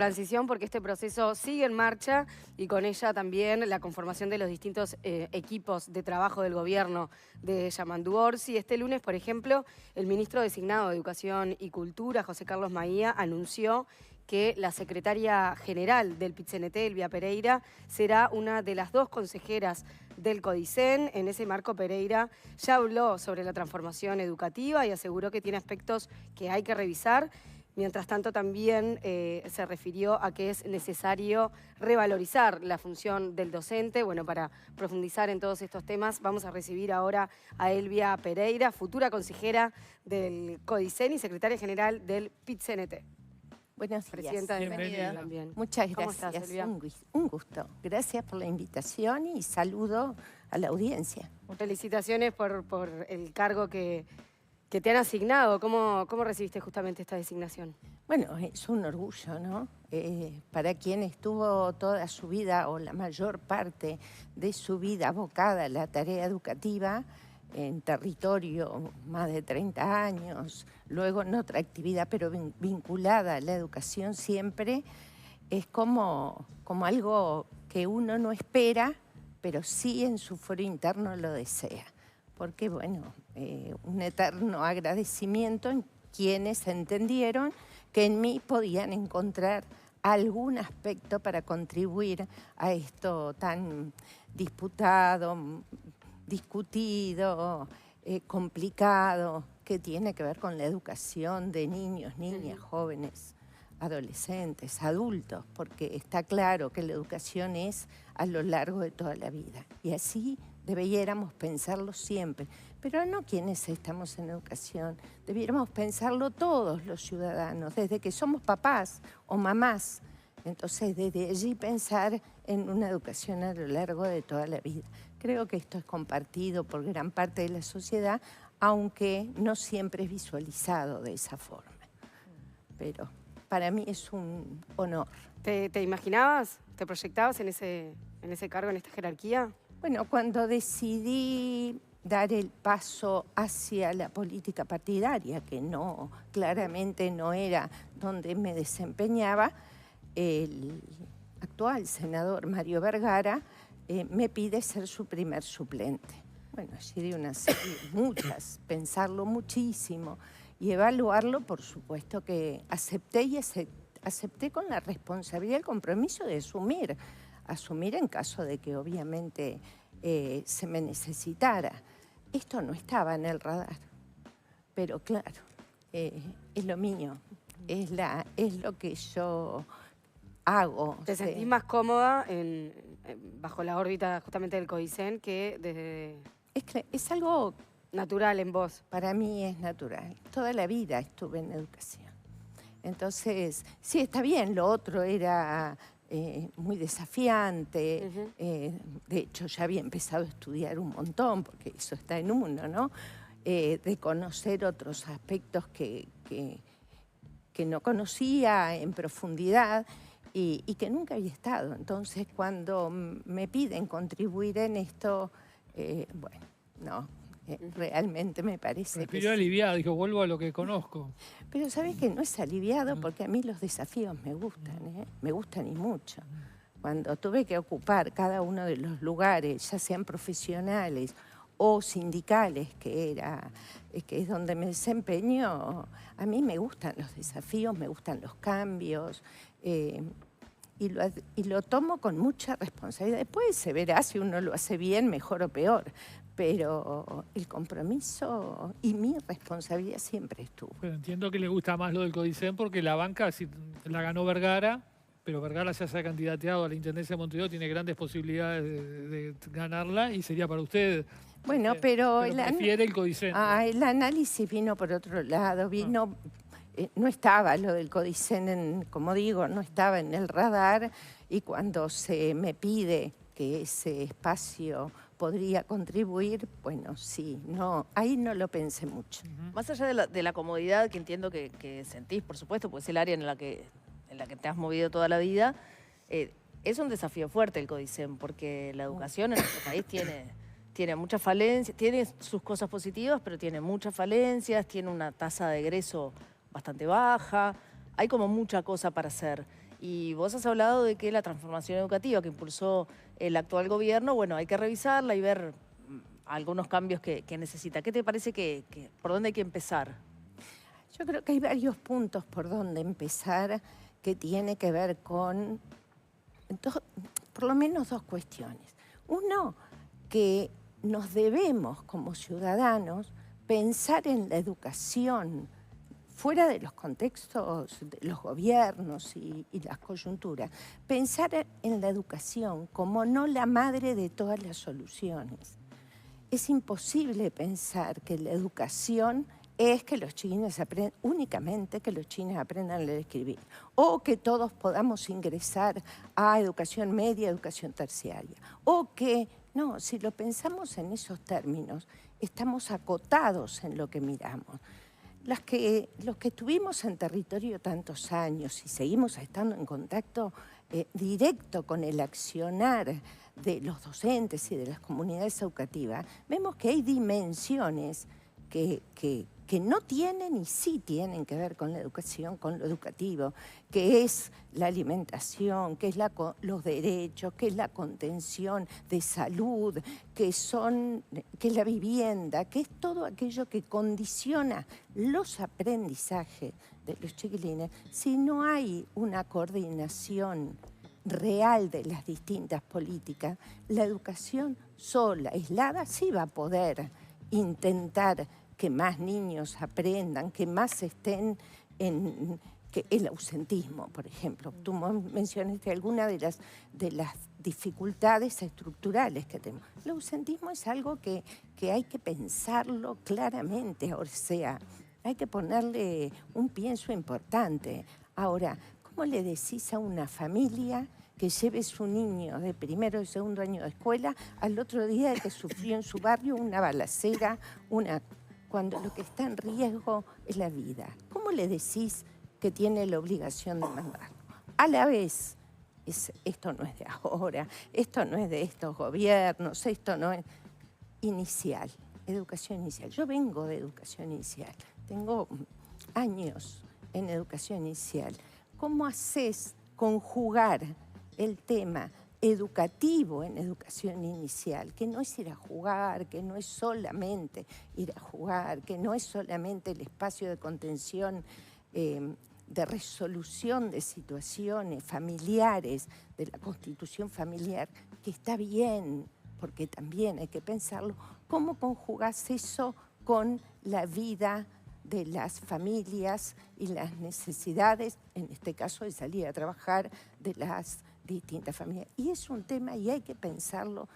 Transición porque este proceso sigue en marcha y con ella también la conformación de los distintos equipos de trabajo del gobierno de Yamandu Orsi. Este lunes, por ejemplo, el ministro designado de Educación y Cultura, José Carlos Maía, anunció que la secretaria general del PIT-CNT, Elvia Pereira, será una de las 2 consejeras del CODICEN. En ese marco, Pereira ya habló sobre la transformación educativa y aseguró que tiene aspectos que hay que revisar. Mientras tanto, también se refirió a que es necesario revalorizar la función del docente. Bueno, para profundizar en todos estos temas, vamos a recibir ahora a Elvia Pereira, futura consejera del CODICEN y secretaria general del PIT-CNT. Buenos días. Presidenta de Bienvenida. también. Muchas ¿Cómo gracias. estás, Elvia? Un gusto. Gracias por la invitación y saludo a la audiencia. Felicitaciones por el cargo que te han asignado. ¿Cómo recibiste justamente esta designación? Bueno, es un orgullo, ¿no? Para quien estuvo toda su vida o la mayor parte de su vida abocada a la tarea educativa, en territorio más de 30 años, luego en otra actividad, pero vinculada a la educación siempre, es como algo que uno no espera, pero sí en su foro interno lo desea. Porque, bueno, un eterno agradecimiento en quienes entendieron que en mí podían encontrar algún aspecto para contribuir a esto tan disputado, discutido, complicado, que tiene que ver con la educación de niños, niñas, jóvenes, adolescentes, adultos, porque está claro que la educación es a lo largo de toda la vida. Y así debiéramos pensarlo siempre, pero no quienes estamos en educación, debiéramos pensarlo todos los ciudadanos, desde que somos papás o mamás. Entonces, desde allí pensar en una educación a lo largo de toda la vida. Creo que esto es compartido por gran parte de la sociedad, aunque no siempre es visualizado de esa forma. Pero para mí es un honor. ¿Te imaginabas, te proyectabas en ese cargo, en esta jerarquía? Bueno, cuando decidí dar el paso hacia la política partidaria, que no, claramente no era donde me desempeñaba, el actual senador Mario Vergara me pide ser su primer suplente. Bueno, allí de una serie, muchas, pensarlo muchísimo y evaluarlo, por supuesto que acepté y acepté con la responsabilidad y el compromiso de asumir en caso de que obviamente se me necesitara. Esto no estaba en el radar, pero claro, es lo mío, es lo que yo hago. ¿Te sentís más cómoda bajo la órbita justamente del CODICEN que desde Es algo natural en vos? Para mí es natural. Toda la vida estuve en educación. Entonces, sí, está bien, lo otro era muy desafiante. De hecho, ya había empezado a estudiar un montón, porque eso está en uno, ¿no? De conocer otros aspectos que no conocía en profundidad y que nunca había estado. Entonces, cuando me piden contribuir en esto, bueno, no, realmente me parece que Respiró aliviado, dijo, vuelvo a lo que conozco. Pero ¿sabes que no es aliviado? Porque a mí los desafíos me gustan y mucho. Cuando tuve que ocupar cada uno de los lugares, ya sean profesionales o sindicales, que es donde me desempeño, a mí me gustan los desafíos, me gustan los cambios, y lo tomo con mucha responsabilidad. Después se verá si uno lo hace bien, mejor o peor, pero el compromiso y mi responsabilidad siempre estuvo. Pero entiendo que le gusta más lo del CODICEN porque la banca la ganó Vergara, pero Vergara ya se ha candidateado a la Intendencia de Montevideo, tiene grandes posibilidades de ganarla y sería para usted. Bueno, pero prefiere el CODICEN. El análisis vino por otro lado, no estaba lo del CODICEN, como digo, no estaba en el radar, y cuando se me pide que ese espacio podría contribuir, bueno, sí, no, ahí no lo pensé mucho. Más allá de la comodidad que entiendo que sentís, por supuesto, pues es el área en la que te has movido toda la vida, es un desafío fuerte el CODICEN, porque la educación en nuestro país tiene muchas falencias, tiene sus cosas positivas, pero tiene muchas falencias, tiene una tasa de egreso bastante baja, hay como mucha cosa para hacer. Y vos has hablado de que la transformación educativa que impulsó el actual gobierno, bueno, hay que revisarla y ver algunos cambios que necesita. ¿Qué te parece por dónde hay que empezar? Yo creo que hay varios puntos por donde empezar que tiene que ver con por lo menos dos cuestiones. Uno, que nos debemos como ciudadanos pensar en la educación fuera de los contextos de los gobiernos y las coyunturas. Pensar en la educación como no la madre de todas las soluciones. Es imposible pensar que la educación es que los chiquines aprendan, únicamente que los chinos aprendan a leer y escribir, o que todos podamos ingresar a educación media, educación terciaria, o que, no, si lo pensamos en esos términos, estamos acotados en lo que miramos. Los que estuvimos en territorio tantos años y seguimos estando en contacto directo con el accionar de los docentes y de las comunidades educativas, vemos que hay dimensiones que no tienen y sí tienen que ver con la educación, con lo educativo, que es la alimentación, que es los derechos, que es la contención de salud, que es la vivienda, que es todo aquello que condiciona los aprendizajes de los chiquilines. Si no hay una coordinación real de las distintas políticas, la educación sola, aislada, sí va a poder intentar que más niños aprendan, que más estén en el ausentismo, por ejemplo. Tú mencionaste algunas de las dificultades estructurales que tenemos. El ausentismo es algo que hay que pensarlo claramente, o sea, hay que ponerle un pienso importante. Ahora, ¿cómo le decís a una familia que lleve su niño de primero y segundo año de escuela al otro día de que sufrió en su barrio una balacera, cuando lo que está en riesgo es la vida? ¿Cómo le decís que tiene la obligación de mandarlo? A la vez, esto no es de ahora, esto no es de estos gobiernos, esto no es inicial, educación inicial. Yo vengo de educación inicial, tengo años en educación inicial. ¿Cómo haces conjugar el tema educativo en educación inicial, que no es ir a jugar, que no es solamente ir a jugar, que no es solamente el espacio de contención, de resolución de situaciones familiares, de la constitución familiar, que está bien, porque también hay que pensarlo, cómo conjugás eso con la vida de las familias y las necesidades, en este caso de salir a trabajar, de las distintas familias. Y es un tema y hay que pensarlo,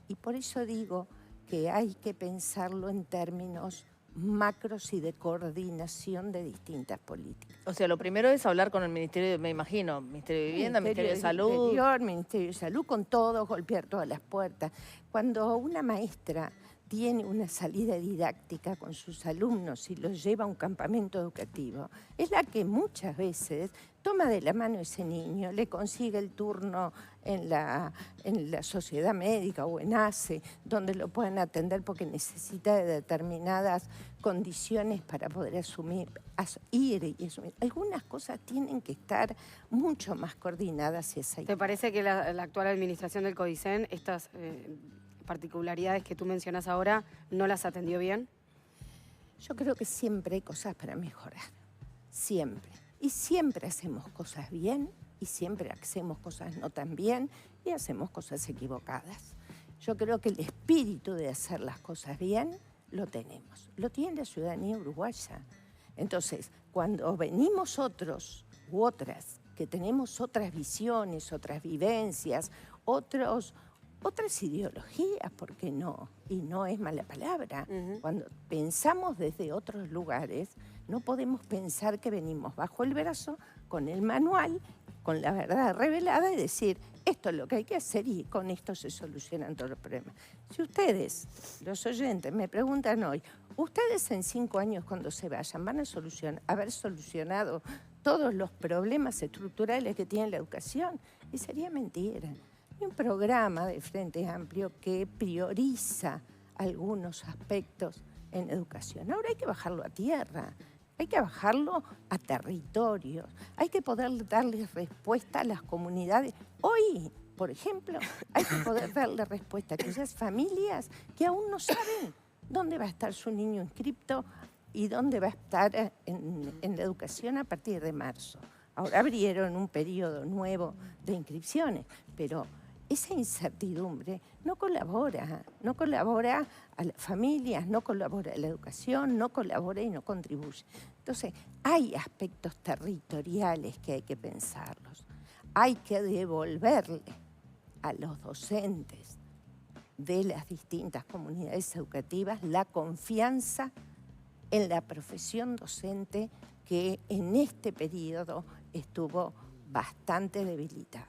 y por eso digo que hay que pensarlo en términos macros y de coordinación de distintas políticas. O sea, lo primero es hablar con el Ministerio, me imagino, Ministerio de Vivienda, Ministerio de Salud. Ministerio de Salud, con todos, golpear todas las puertas. Cuando una maestra tiene una salida didáctica con sus alumnos y los lleva a un campamento educativo, es la que muchas veces toma de la mano a ese niño, le consigue el turno en la sociedad médica o en ACE, donde lo pueden atender porque necesita de determinadas condiciones para poder ir y asumir. Algunas cosas tienen que estar mucho más coordinadas hacia esa idea. ¿Te parece que la actual administración del CODICEN, estas particularidades que tú mencionas ahora, no las atendió bien? Yo creo que siempre hay cosas para mejorar, siempre. Y siempre hacemos cosas bien y siempre hacemos cosas no tan bien y hacemos cosas equivocadas. Yo creo que el espíritu de hacer las cosas bien lo tenemos, lo tiene la ciudadanía uruguaya. Entonces, cuando venimos otros u otras, que tenemos otras visiones, otras vivencias, otras ideologías, ¿por qué no? Y no es mala palabra. Cuando pensamos desde otros lugares, no podemos pensar que venimos bajo el brazo con el manual, con la verdad revelada y decir, esto es lo que hay que hacer y con esto se solucionan todos los problemas. Si ustedes, los oyentes, me preguntan hoy, ¿ustedes en 5 años cuando se vayan van a haber solucionado todos los problemas estructurales que tiene la educación? Y sería mentira. Hay un programa de Frente Amplio que prioriza algunos aspectos en educación. Ahora hay que bajarlo a tierra. Hay que bajarlo a territorios, hay que poder darle respuesta a las comunidades. Hoy, por ejemplo, hay que poder darle respuesta a aquellas familias que aún no saben dónde va a estar su niño inscripto y dónde va a estar en la educación a partir de marzo. Ahora abrieron un periodo nuevo de inscripciones, pero esa incertidumbre no colabora a las familias, no colabora a la educación, no colabora y no contribuye. Entonces, hay aspectos territoriales que hay que pensarlos. Hay que devolverle a los docentes de las distintas comunidades educativas la confianza en la profesión docente que en este periodo estuvo bastante debilitada.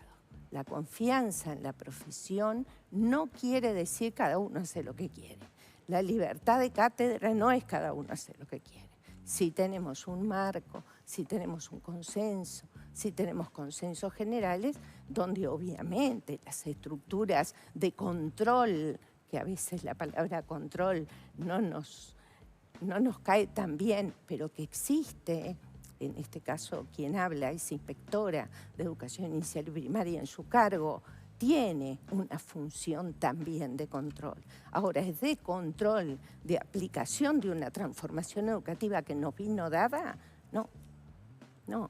La confianza en la profesión no quiere decir cada uno hace lo que quiere. La libertad de cátedra no es cada uno hace lo que quiere. Si tenemos un marco, si tenemos un consenso, si tenemos consensos generales, donde obviamente las estructuras de control, que a veces la palabra control no nos cae tan bien, pero que existe. En este caso, quien habla es inspectora de educación inicial y primaria, en su cargo tiene una función también de control. Ahora, ¿es de control, de aplicación de una transformación educativa que nos vino dada? No, no.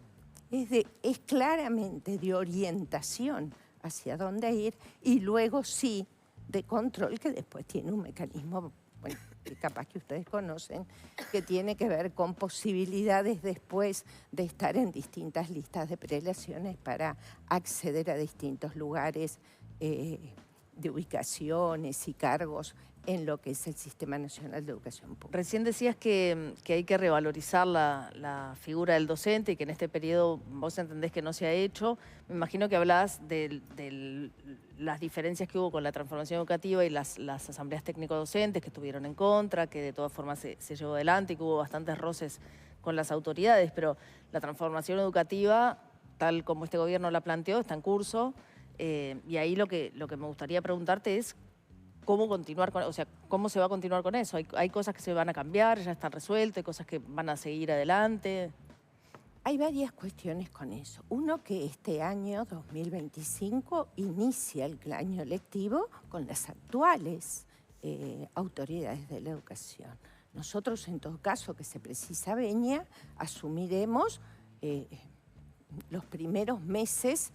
Es claramente de orientación hacia dónde ir y luego sí de control, que después tiene un mecanismo, bueno, que capaz que ustedes conocen, que tiene que ver con posibilidades después de estar en distintas listas de prelaciones para acceder a distintos lugares de ubicaciones y cargos en lo que es el Sistema Nacional de Educación Pública. Recién decías que hay que revalorizar la figura del docente y que en este periodo vos entendés que no se ha hecho. Me imagino que hablás de las diferencias que hubo con la transformación educativa y las asambleas técnico-docentes que estuvieron en contra, que de todas formas se llevó adelante y que hubo bastantes roces con las autoridades, pero la transformación educativa, tal como este gobierno la planteó, está en curso. Y ahí lo que me gustaría preguntarte es cómo continuar con, o sea, cómo se va a continuar con eso. Hay cosas que se van a cambiar, ya están resueltas, hay cosas que van a seguir adelante. Hay varias cuestiones con eso. Uno, que este año 2025 inicia el año lectivo con las actuales autoridades de la educación. Nosotros, en todo caso, que se precisa venia, asumiremos los primeros meses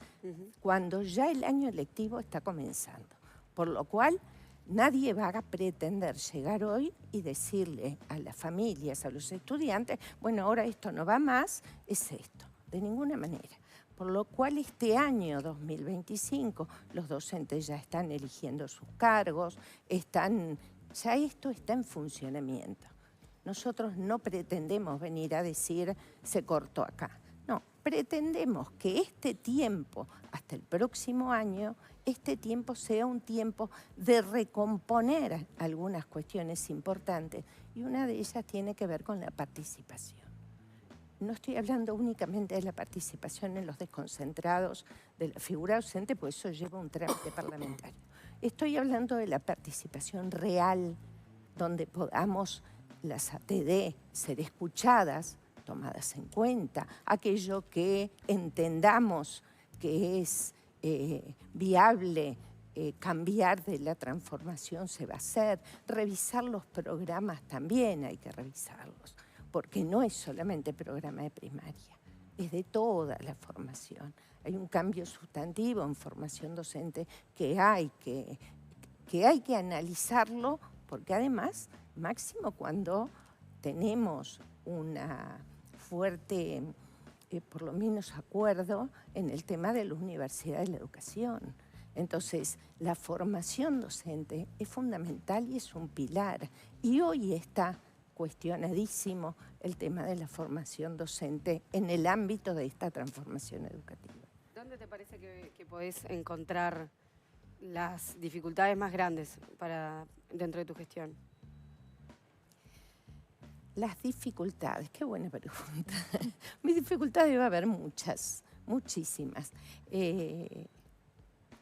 cuando ya el año lectivo está comenzando. Por lo cual, nadie va a pretender llegar hoy y decirle a las familias, a los estudiantes, bueno, ahora esto no va más, es esto. De ninguna manera. Por lo cual, este año 2025, los docentes ya están eligiendo sus cargos, ya esto está en funcionamiento. Nosotros no pretendemos venir a decir, se cortó acá. No, pretendemos que este tiempo, hasta el próximo año, este tiempo sea un tiempo de recomponer algunas cuestiones importantes y una de ellas tiene que ver con la participación. No estoy hablando únicamente de la participación en los desconcentrados de la figura docente, pues eso lleva un trámite parlamentario. Estoy hablando de la participación real, donde podamos las ATD ser escuchadas, tomadas en cuenta, aquello que entendamos que es viable cambiar de la transformación se va a hacer. Revisar los programas también hay que revisarlos, porque no es solamente programa de primaria, es de toda la formación. Hay un cambio sustantivo en formación docente que hay que analizarlo, porque además, máximo cuando tenemos una fuerte por lo menos acuerdo en el tema de la universidad de la educación. Entonces, la formación docente es fundamental y es un pilar. Y hoy está cuestionadísimo el tema de la formación docente en el ámbito de esta transformación educativa. ¿Dónde te parece que podés encontrar las dificultades más grandes dentro de tu gestión? Las dificultades, qué buena pregunta. Mis dificultades va a haber muchas, muchísimas.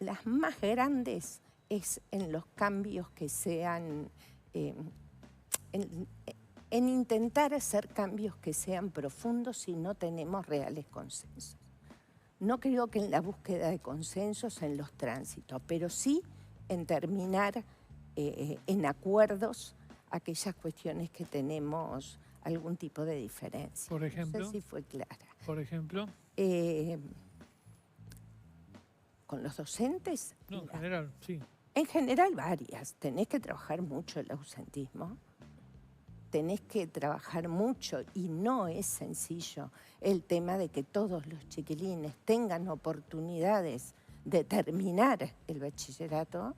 Las más grandes es en los cambios que sean en intentar hacer cambios que sean profundos si no tenemos reales consensos. No creo que en la búsqueda de consensos en los tránsitos, pero sí en terminar en acuerdos aquellas cuestiones que tenemos algún tipo de diferencia. Por ejemplo. No sé si fue clara. Por ejemplo. ¿Con los docentes? No, en Mira, general, sí. en general varias. Tenés que trabajar mucho el ausentismo. Tenés que trabajar mucho, y no es sencillo, el tema de que todos los chiquilines tengan oportunidades de terminar el bachillerato.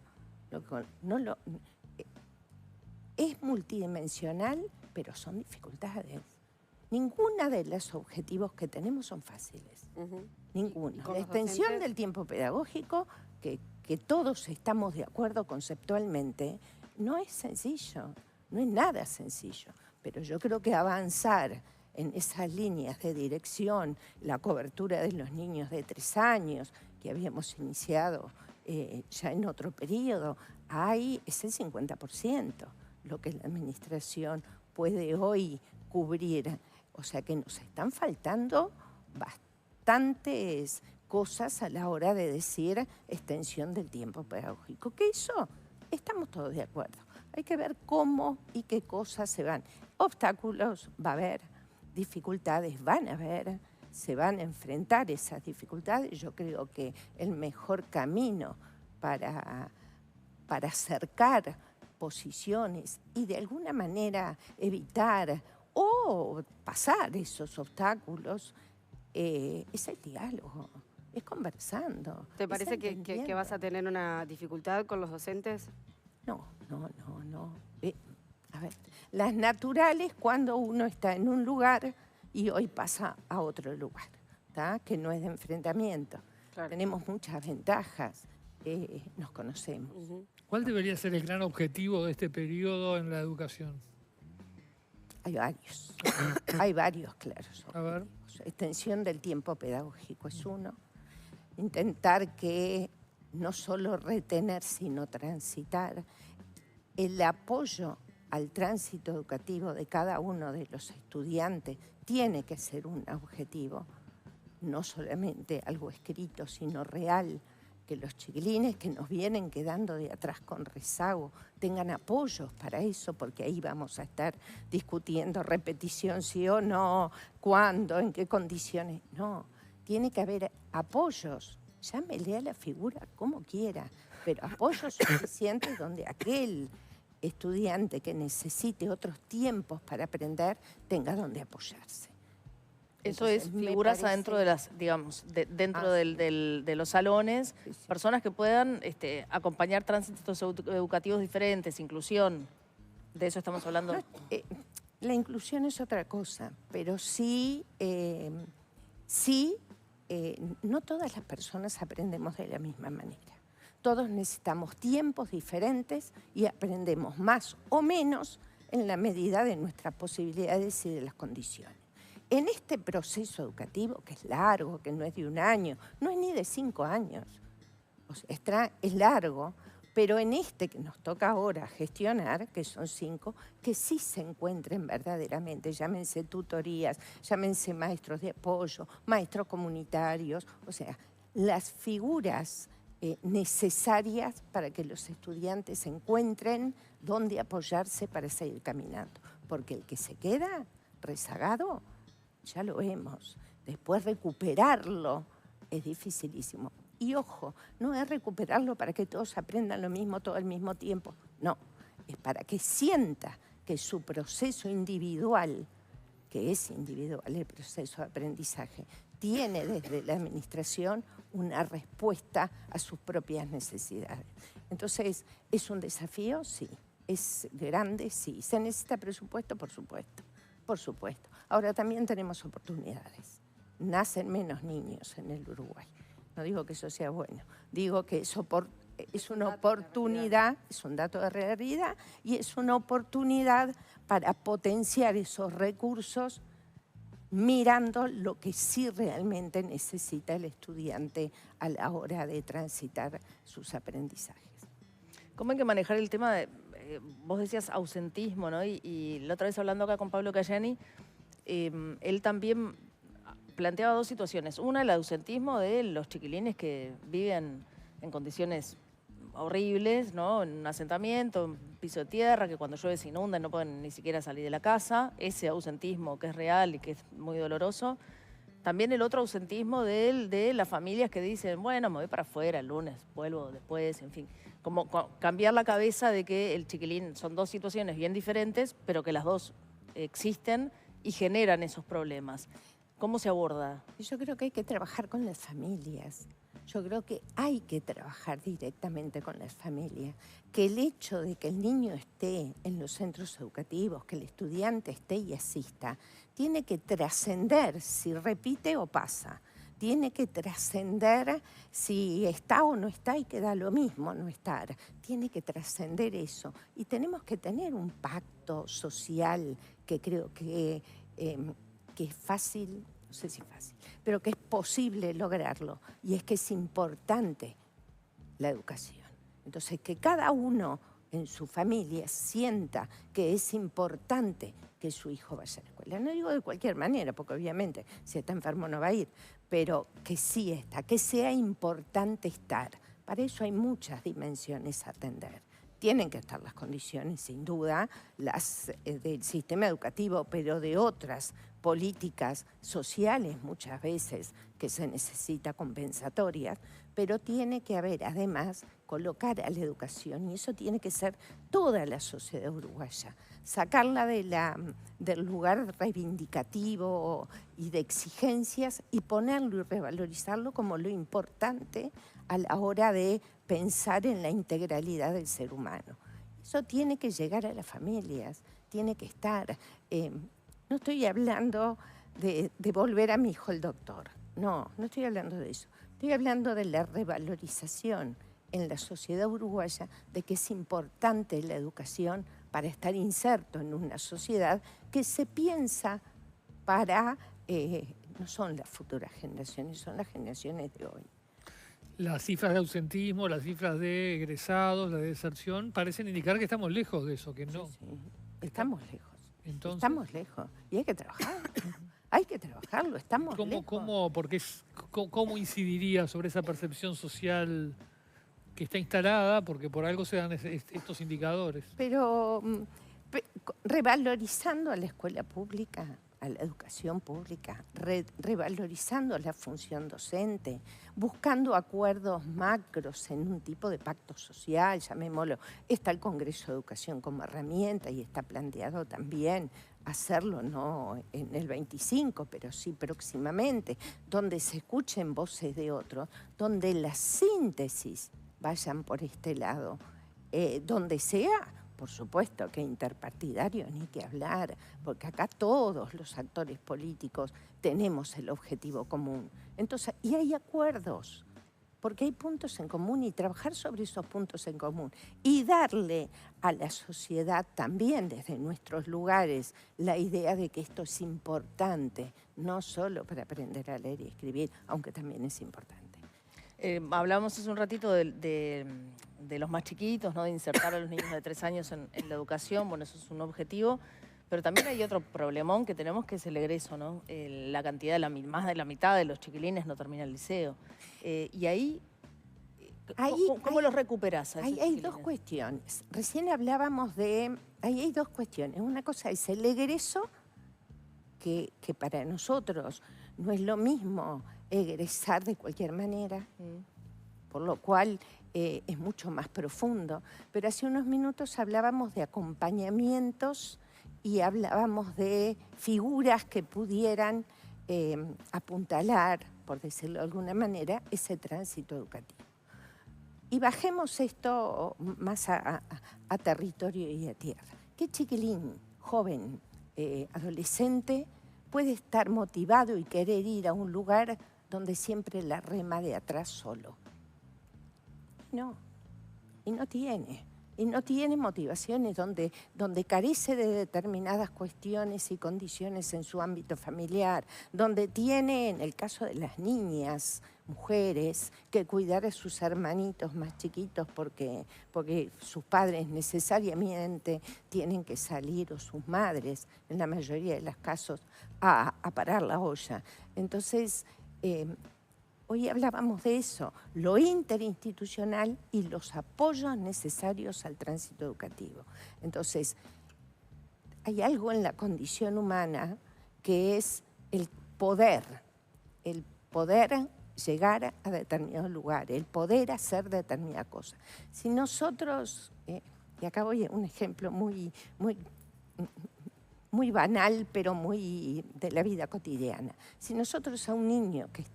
Es multidimensional, pero son dificultades. Ninguna de los objetivos que tenemos son fáciles. Ninguno. La extensión del tiempo pedagógico, que todos estamos de acuerdo conceptualmente, no es sencillo. No es nada sencillo, pero yo creo que avanzar en esas líneas de dirección, la cobertura de los niños de 3 años, que habíamos iniciado ya en otro periodo, es el 50% lo que la administración puede hoy cubrir. O sea que nos están faltando bastantes cosas a la hora de decir extensión del tiempo pedagógico. Que eso estamos todos de acuerdo. Hay que ver cómo y qué cosas se van. Obstáculos va a haber, dificultades van a haber, se van a enfrentar esas dificultades. Yo creo que el mejor camino para acercar posiciones y de alguna manera evitar o pasar esos obstáculos es el diálogo, es conversando. ¿Te parece que vas a tener una dificultad con los docentes? No. A ver, las naturales cuando uno está en un lugar y hoy pasa a otro lugar, ¿tá? Que no es de enfrentamiento. Claro. Tenemos muchas ventajas, nos conocemos. ¿Cuál debería ser el gran objetivo de este periodo en la educación? Hay varios claros. A ver. Extensión del tiempo pedagógico es uno. Intentar que no solo retener, sino transitar. El apoyo al tránsito educativo de cada uno de los estudiantes tiene que ser un objetivo, no solamente algo escrito, sino real, que los chiquilines que nos vienen quedando de atrás con rezago tengan apoyos para eso, porque ahí vamos a estar discutiendo repetición sí o no, cuándo, en qué condiciones. No, tiene que haber apoyos, llámele a la figura como quiera, pero apoyos suficientes donde aquel estudiante que necesite otros tiempos para aprender tenga donde apoyarse. Eso Entonces, es figuras adentro de las, digamos, dentro de los salones, sí. Personas que puedan acompañar tránsitos educativos diferentes, inclusión. De eso estamos hablando. La inclusión es otra cosa, pero sí, no todas las personas aprendemos de la misma manera. Todos necesitamos tiempos diferentes y aprendemos más o menos en la medida de nuestras posibilidades y de las condiciones. En este proceso educativo, que es largo, que no es de 1 año, no es ni de 5 años, o sea, es largo, pero en este que nos toca ahora gestionar, que son 5, que sí se encuentren verdaderamente, llámense tutorías, llámense maestros de apoyo, maestros comunitarios, o sea, las figuras necesarias para que los estudiantes encuentren dónde apoyarse para seguir caminando. Porque el que se queda rezagado, ya lo vemos, después recuperarlo es dificilísimo. Y ojo, no es recuperarlo para que todos aprendan lo mismo todo al mismo tiempo, no, es para que sienta que su proceso individual, que es individual el proceso de aprendizaje, tiene desde la administración una respuesta a sus propias necesidades. Entonces, ¿es un desafío? Sí. ¿Es grande? Sí. ¿Se necesita presupuesto? Por supuesto. Por supuesto. Ahora también tenemos oportunidades. Nacen menos niños en el Uruguay. No digo que eso sea bueno. Digo que es una oportunidad, es un dato de realidad, y es una oportunidad para potenciar esos recursos mirando lo que sí realmente necesita el estudiante a la hora de transitar sus aprendizajes. ¿Cómo hay que manejar el tema de vos decías ausentismo, ¿no? Y la otra vez hablando acá con Pablo Cayani, él también planteaba dos situaciones. Una, el ausentismo de los chiquilines que viven en condiciones horribles, ¿no? En un asentamiento, en piso de tierra, que cuando llueve se inunda y no pueden ni siquiera salir de la casa. Ese ausentismo que es real y que es muy doloroso. También el otro ausentismo de las familias que dicen, bueno, me voy para afuera el lunes, vuelvo después, en fin. Como cambiar la cabeza de que el chiquilín son dos situaciones bien diferentes, pero que las dos existen y generan esos problemas. ¿Cómo se aborda? Yo creo que hay que trabajar con las familias. Yo creo que hay que trabajar directamente con las familias. Que el hecho de que el niño esté en los centros educativos, que el estudiante esté y asista, tiene que trascender si repite o pasa. Tiene que trascender si está o no está y queda lo mismo no estar. Tiene que trascender eso. Y tenemos que tener un pacto social que creo que es fácil, no sé si fácil, pero que es posible lograrlo. Y es que es importante la educación. Entonces, que cada uno en su familia sienta que es importante que su hijo vaya a la escuela. No digo de cualquier manera, porque obviamente si está enfermo no va a ir, pero que sí está, que sea importante estar. Para eso hay muchas dimensiones a atender. Tienen que estar las condiciones, sin duda, las del sistema educativo, pero de otras políticas sociales muchas veces que se necesita compensatorias, pero tiene que haber además colocar a la educación, y eso tiene que ser toda la sociedad uruguaya, sacarla del lugar reivindicativo y de exigencias y ponerlo y revalorizarlo como lo importante a la hora de pensar en la integralidad del ser humano. Eso tiene que llegar a las familias, tiene que estar. No estoy hablando de volver a mi hijo el doctor, no estoy hablando de eso. Estoy hablando de la revalorización en la sociedad uruguaya de que es importante la educación para estar inserto en una sociedad que se piensa para, no son las futuras generaciones, son las generaciones de hoy. Las cifras de ausentismo, las cifras de egresados, la deserción, parecen indicar que estamos lejos de eso, que no. Sí, estamos lejos. Entonces, estamos lejos. Y hay que trabajar. Hay que trabajarlo, estamos lejos. ¿Cómo incidiría sobre esa percepción social que está instalada? Porque por algo se dan estos indicadores. Pero revalorizando a la escuela pública, a la educación pública, revalorizando la función docente, buscando acuerdos macros en un tipo de pacto social, llamémoslo. Está el Congreso de Educación como herramienta y está planteado también hacerlo no en el 25, pero sí próximamente, donde se escuchen voces de otros, donde las síntesis vayan por este lado, donde sea. Por supuesto que interpartidario ni que hablar, porque acá todos los actores políticos tenemos el objetivo común. Entonces, y hay acuerdos, porque hay puntos en común y trabajar sobre esos puntos en común y darle a la sociedad también desde nuestros lugares la idea de que esto es importante, no solo para aprender a leer y escribir, aunque también es importante. Hablábamos hace un ratito de los más chiquitos, ¿no? De insertar a los niños de 3 años en la educación. Bueno, eso es un objetivo. Pero también hay otro problemón que tenemos, que es el egreso, ¿no? La cantidad, más de la mitad de los chiquilines no termina el liceo. Y ahí, ¿cómo los recuperás? Hay dos cuestiones. Recién hablábamos de... Ahí hay dos cuestiones. Una cosa es el egreso, que para nosotros no es lo mismo egresar de cualquier manera, por lo cual es mucho más profundo. Pero hace unos minutos hablábamos de acompañamientos y hablábamos de figuras que pudieran apuntalar, por decirlo de alguna manera, ese tránsito educativo. Y bajemos esto más a territorio y a tierra. ¿Qué chiquilín, joven, adolescente, puede estar motivado y querer ir a un lugar donde siempre la rema de atrás solo? No, y no tiene. y no tiene motivaciones, donde carece de determinadas cuestiones y condiciones en su ámbito familiar, donde tiene, en el caso de las niñas, mujeres, que cuidar a sus hermanitos más chiquitos porque sus padres necesariamente tienen que salir, o sus madres, en la mayoría de los casos, a parar la olla. Entonces, hoy hablábamos de eso, lo interinstitucional y los apoyos necesarios al tránsito educativo. Entonces, hay algo en la condición humana que es el poder llegar a determinado lugar, el poder hacer determinada cosa. Si nosotros, y acá voy a un ejemplo muy banal, pero muy de la vida cotidiana. Si nosotros a un niño, que es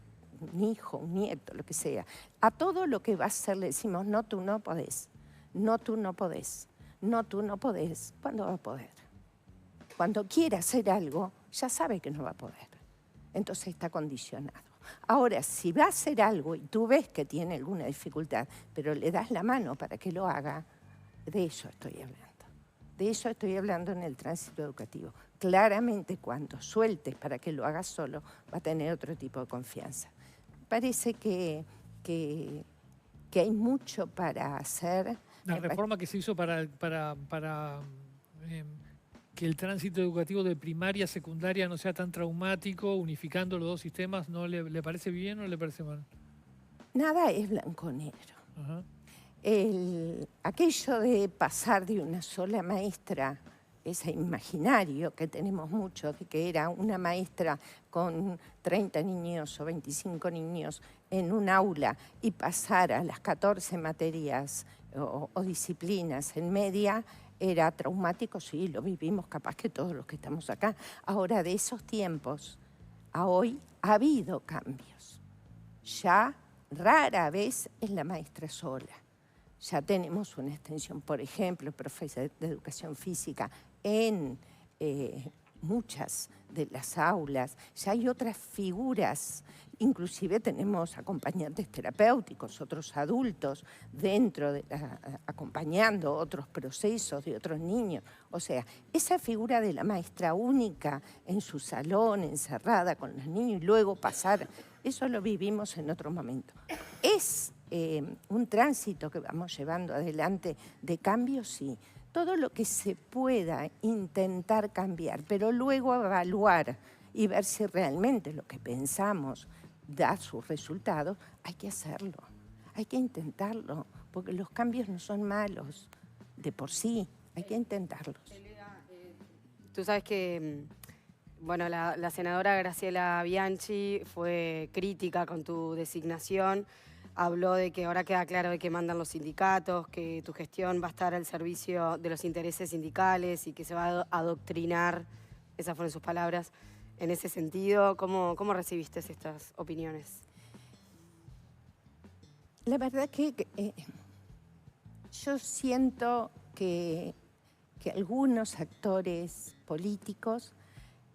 un hijo, un nieto, lo que sea, a todo lo que va a hacer le decimos, no, tú no podés, no, tú no podés, no, tú no podés, ¿cuándo va a poder? Cuando quiera hacer algo, ya sabe que no va a poder. Entonces está condicionado. Ahora, si va a hacer algo y tú ves que tiene alguna dificultad, pero le das la mano para que lo haga, de eso estoy hablando. De eso estoy hablando en el tránsito educativo. Claramente, cuando sueltes para que lo haga solo, va a tener otro tipo de confianza. Parece que hay mucho para hacer. La reforma que se hizo para que el tránsito educativo de primaria a secundaria no sea tan traumático, unificando los dos sistemas, ¿no le parece bien o le parece mal? Nada es blanco-negro. Ajá. Aquello de pasar de una sola maestra, ese imaginario que tenemos mucho, de que era una maestra con 30 niños o 25 niños en un aula y pasar a las 14 materias o disciplinas en media, era traumático, sí, lo vivimos capaz que todos los que estamos acá. Ahora, de esos tiempos a hoy ha habido cambios. Ya rara vez es la maestra sola. Ya tenemos una extensión, por ejemplo, profesor de educación física en muchas de las aulas. Ya hay otras figuras, inclusive tenemos acompañantes terapéuticos, otros adultos dentro acompañando otros procesos de otros niños. O sea, esa figura de la maestra única en su salón, encerrada con los niños y luego pasar, eso lo vivimos en otro momento. Es un tránsito que vamos llevando adelante de cambio, sí. Todo lo que se pueda intentar cambiar, pero luego evaluar y ver si realmente lo que pensamos da sus resultados, hay que hacerlo, hay que intentarlo, porque los cambios no son malos de por sí, hay que intentarlos. Tú sabes que, bueno, la senadora Graciela Bianchi fue crítica con tu designación. Habló de que ahora queda claro de que mandan los sindicatos, que tu gestión va a estar al servicio de los intereses sindicales y que se va a adoctrinar, esas fueron sus palabras, en ese sentido. ¿Cómo recibiste estas opiniones? La verdad que yo siento que algunos actores políticos,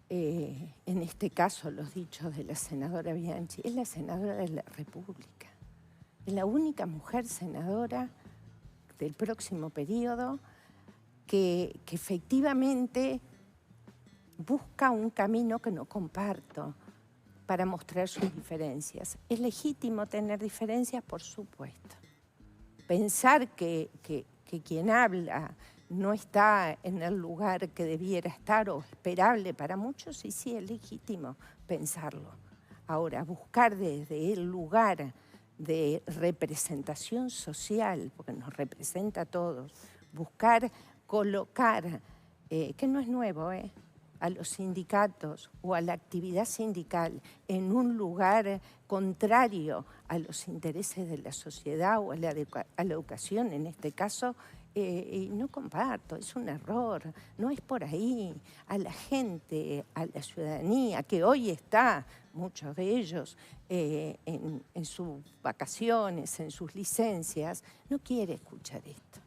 en este caso los dichos de la senadora Bianchi, es la senadora de la República. Es la única mujer senadora del próximo periodo que efectivamente busca un camino que no comparto para mostrar sus diferencias. Es legítimo tener diferencias, por supuesto. Pensar que quien habla no está en el lugar que debiera estar o esperable para muchos, y sí, es legítimo pensarlo. Ahora, buscar desde el lugar de representación social, porque nos representa a todos, buscar colocar, que no es nuevo, a los sindicatos o a la actividad sindical en un lugar contrario a los intereses de la sociedad o a la educación, en este caso, no comparto, es un error, no es por ahí. A la gente, a la ciudadanía, que hoy está, muchos de ellos, en sus vacaciones, en sus licencias, no quiere escuchar esto.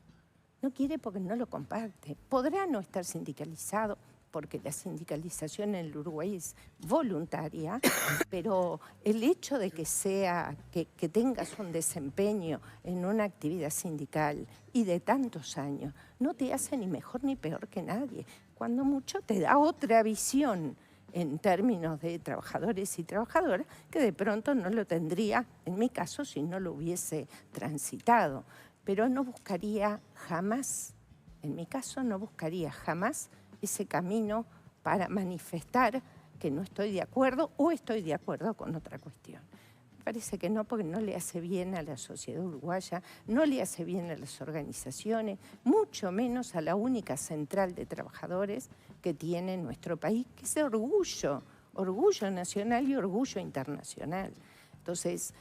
No quiere porque no lo comparte. Podrá no estar sindicalizado, porque la sindicalización en el Uruguay es voluntaria, pero el hecho de que tengas un desempeño en una actividad sindical y de tantos años, no te hace ni mejor ni peor que nadie. Cuando mucho te da otra visión en términos de trabajadores y trabajadoras, que de pronto no lo tendría, en mi caso, si no lo hubiese transitado. Pero no buscaría jamás, en mi caso, no buscaría jamás ese camino para manifestar que no estoy de acuerdo o estoy de acuerdo con otra cuestión. Me parece que no, porque no le hace bien a la sociedad uruguaya, no le hace bien a las organizaciones, mucho menos a la única central de trabajadores que tiene nuestro país, que es orgullo, orgullo nacional y orgullo internacional. Entonces,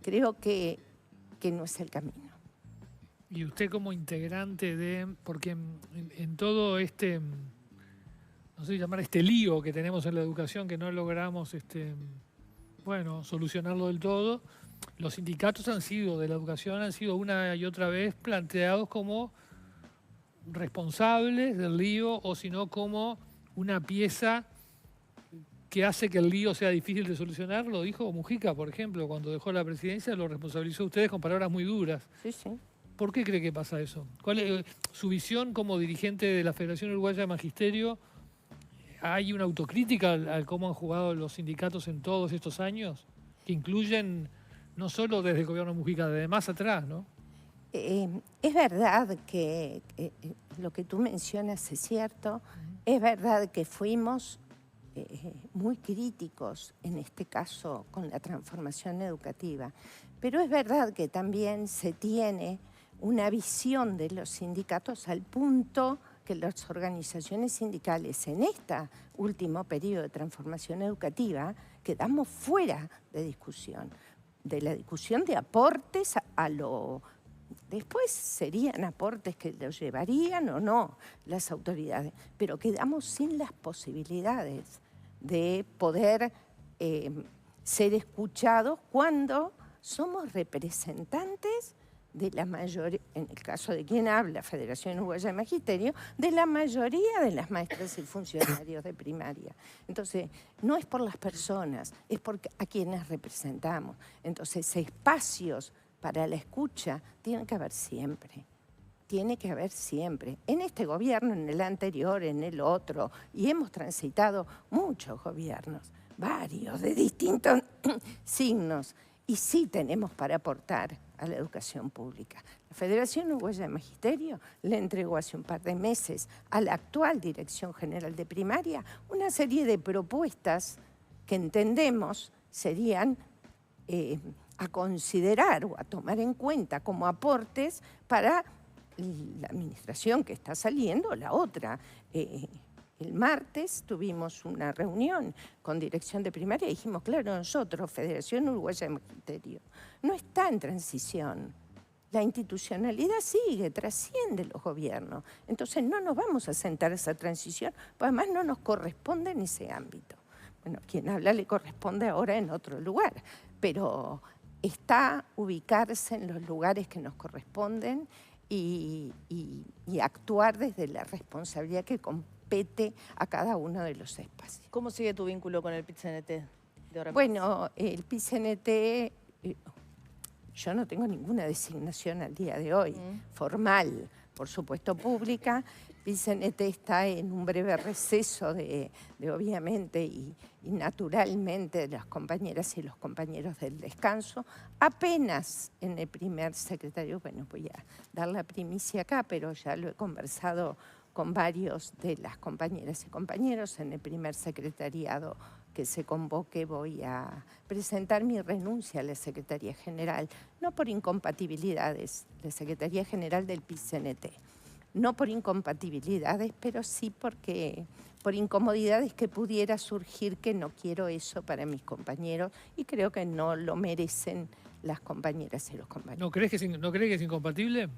creo que no es el camino. Y usted como integrante de, porque en todo este, no sé llamar este lío que tenemos en la educación, que no logramos bueno, solucionarlo del todo, los sindicatos de la educación han sido una y otra vez planteados como responsables del lío, o si no como una pieza que hace que el lío sea difícil de solucionar. Lo dijo Mujica, por ejemplo, cuando dejó la presidencia, lo responsabilizó a ustedes con palabras muy duras. Sí, sí. ¿Por qué cree que pasa eso? ¿Cuál es su visión como dirigente de la Federación Uruguaya de Magisterio? ¿Hay una autocrítica al cómo han jugado los sindicatos en todos estos años? Que incluyen no solo desde el gobierno de Mujica, desde más atrás, ¿no? Es verdad que lo que tú mencionas es cierto. Es verdad que fuimos muy críticos, en este caso, con la transformación educativa. Pero es verdad que también se tiene una visión de los sindicatos al punto que las organizaciones sindicales en este último periodo de transformación educativa quedamos fuera de discusión, de la discusión de aportes a lo... Después serían aportes que los llevarían o no las autoridades, pero quedamos sin las posibilidades de poder ser escuchados cuando somos representantes de la mayoría, en el caso de quien habla, Federación Uruguaya de Magisterio, de la mayoría de las maestras y funcionarios de primaria. Entonces, no es por las personas, es por a quienes representamos. Entonces, espacios para la escucha tiene que haber siempre. Tiene que haber siempre. En este gobierno, en el anterior, en el otro, y hemos transitado muchos gobiernos, varios, de distintos signos, y sí tenemos para aportar a la educación pública. La Federación Uruguaya de Magisterio le entregó hace un par de meses a la actual Dirección General de Primaria una serie de propuestas que entendemos serían a considerar o a tomar en cuenta como aportes para la administración que está saliendo, la otra. El martes tuvimos una reunión con Dirección de Primaria y dijimos, claro, nosotros, Federación Uruguaya de Magisterio, no está en transición. La institucionalidad sigue, trasciende los gobiernos. Entonces no nos vamos a sentar a esa transición, porque además no nos corresponde en ese ámbito. Bueno, quien habla le corresponde ahora en otro lugar, pero está ubicarse en los lugares que nos corresponden y actuar desde la responsabilidad que compete a cada uno de los espacios. ¿Cómo sigue tu vínculo con el PIT-CNT de ahora en más? Bueno, el PIT-CNT, yo no tengo ninguna designación al día de hoy, formal, por supuesto pública. PIT-CNT está en un breve receso de obviamente y naturalmente de las compañeras y los compañeros del descanso. Apenas en el primer secretario, bueno, voy a dar la primicia acá, pero ya lo he conversado con varios de las compañeras y compañeros. En el primer secretariado que se convoque voy a presentar mi renuncia a la Secretaría General, no por incompatibilidades, la Secretaría General del PIT-CNT. No por incompatibilidades, pero sí porque por incomodidades que pudiera surgir, que no quiero eso para mis compañeros y creo que no lo merecen las compañeras y los compañeros. ¿No crees que es incompatible?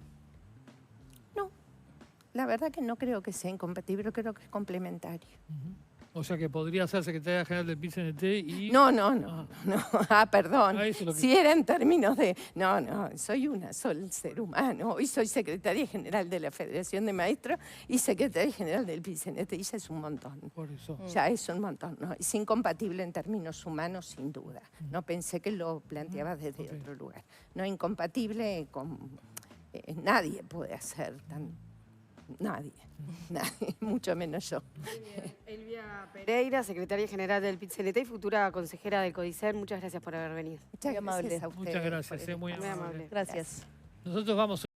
No, la verdad que no creo que sea incompatible, creo que es complementario. O sea que podría ser secretaria general del PIT-CNT y... No. Perdón. Ah, eso es lo que- Si era en términos de... No, soy soy el ser humano. Hoy soy secretaria general de la Federación de Maestros y secretaria general del PIT-CNT. Y ya es un montón. Por eso. Ya es un montón, ¿no? Es incompatible en términos humanos, sin duda. No pensé que lo planteabas desde Ok. otro lugar. No incompatible con... nadie puede hacer tan... Nadie, mucho menos yo. Elvia Pereira, secretaria general del PIT-CNT y futura consejera del CODICEN, muchas gracias por haber venido. Muchas Muy amable. gracias a ustedes. Muchas gracias, por el muy espacio. amable. amable. Gracias. Nosotros vamos...